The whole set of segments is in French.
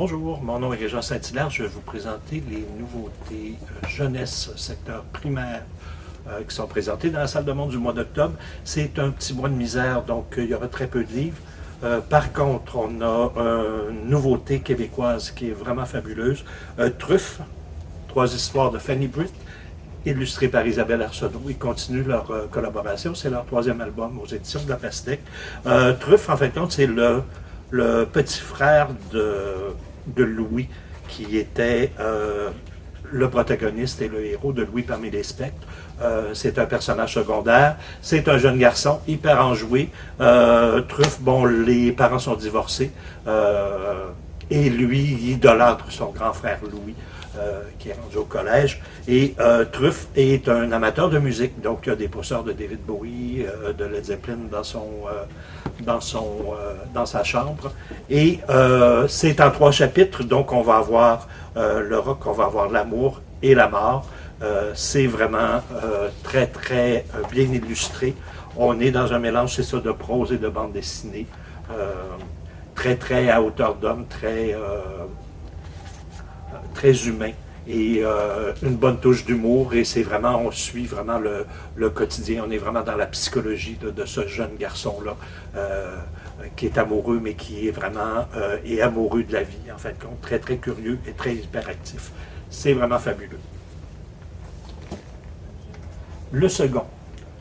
Bonjour, mon nom est Régent Saint-Hilaire. Je vais vous présenter les nouveautés jeunesse secteur primaire qui sont présentées dans la salle de monde du mois d'octobre. C'est un petit mois de misère, donc il y aura très peu de livres. Par contre, on a une nouveauté québécoise qui est vraiment fabuleuse. Truffe, 3 histoires de Fanny Britt, illustrées par Isabelle Arsenault. Ils continuent leur collaboration. C'est leur 3e album aux éditions de La Pastèque. Truffe, en fait, c'est le petit frère de Louis, qui était le protagoniste et le héros de Louis parmi les spectres. C'est un personnage secondaire. C'est un jeune garçon hyper enjoué. Truffe, bon, les parents sont divorcés. Et lui, il idolâtre son grand frère Louis, qui est rendu au collège. Et Truffe est un amateur de musique, donc il y a des posters de David Bowie, de Led Zeppelin dans sa chambre. Et c'est en 3 chapitres, donc on va avoir le rock, on va avoir l'amour et la mort. C'est vraiment très, très bien illustré. On est dans un mélange, c'est ça, de prose et de bande dessinée. Très, très à hauteur d'homme, très humain. Et une bonne touche d'humour, et c'est vraiment, on suit vraiment le quotidien, on est vraiment dans la psychologie de ce jeune garçon-là, qui est amoureux, mais qui est vraiment est amoureux de la vie, en fait, très très curieux et très hyperactif. C'est vraiment fabuleux. Le second,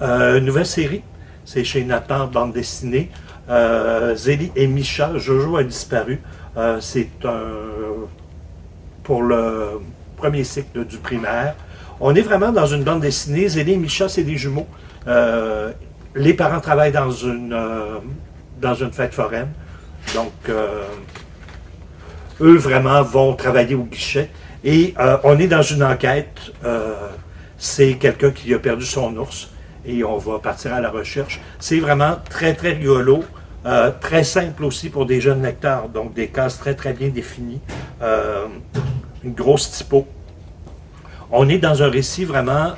nouvelle série, c'est chez Nathan, bande dessinée, Zélie et Micha, Jojo a disparu. C'est pour le premier cycle du primaire. On est vraiment dans une bande dessinée. Zélie et Micha, c'est des jumeaux. Les parents travaillent dans une fête foraine. Donc, eux, vraiment, vont travailler au guichet. Et on est dans une enquête. C'est quelqu'un qui a perdu son ours. Et on va partir à la recherche. C'est vraiment très, très rigolo. Très simple aussi pour des jeunes lecteurs. Donc, des cases très, très bien définies. Une grosse typo. On est dans un récit vraiment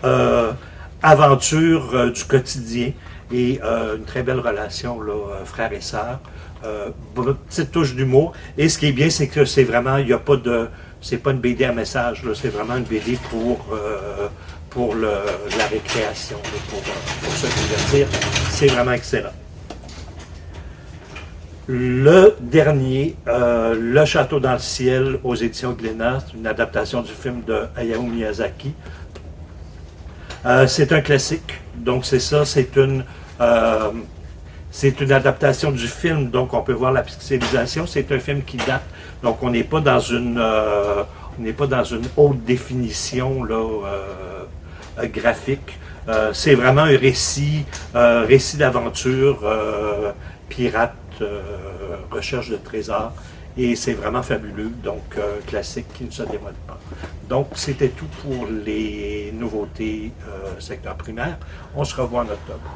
aventure du quotidien et une très belle relation, là, frère et sœur. Petite touche d'humour. Et ce qui est bien, c'est que c'est vraiment, il n'y a pas de, c'est pas une BD à message, c'est vraiment une BD pour la récréation, là, pour se divertir. C'est vraiment excellent. Le dernier, Le Château dans le ciel, aux éditions Glénat, c'est une adaptation du film de Hayao Miyazaki. C'est un classique, donc c'est ça, c'est une adaptation du film, donc on peut voir la pixelisation. C'est un film qui date, donc on n'est pas dans une haute définition là, graphique. C'est vraiment un récit d'aventure, pirate. Recherche de trésors, et c'est vraiment fabuleux, donc classique qui ne se démode pas. Donc c'était tout pour les nouveautés secteur primaire. On se revoit en octobre.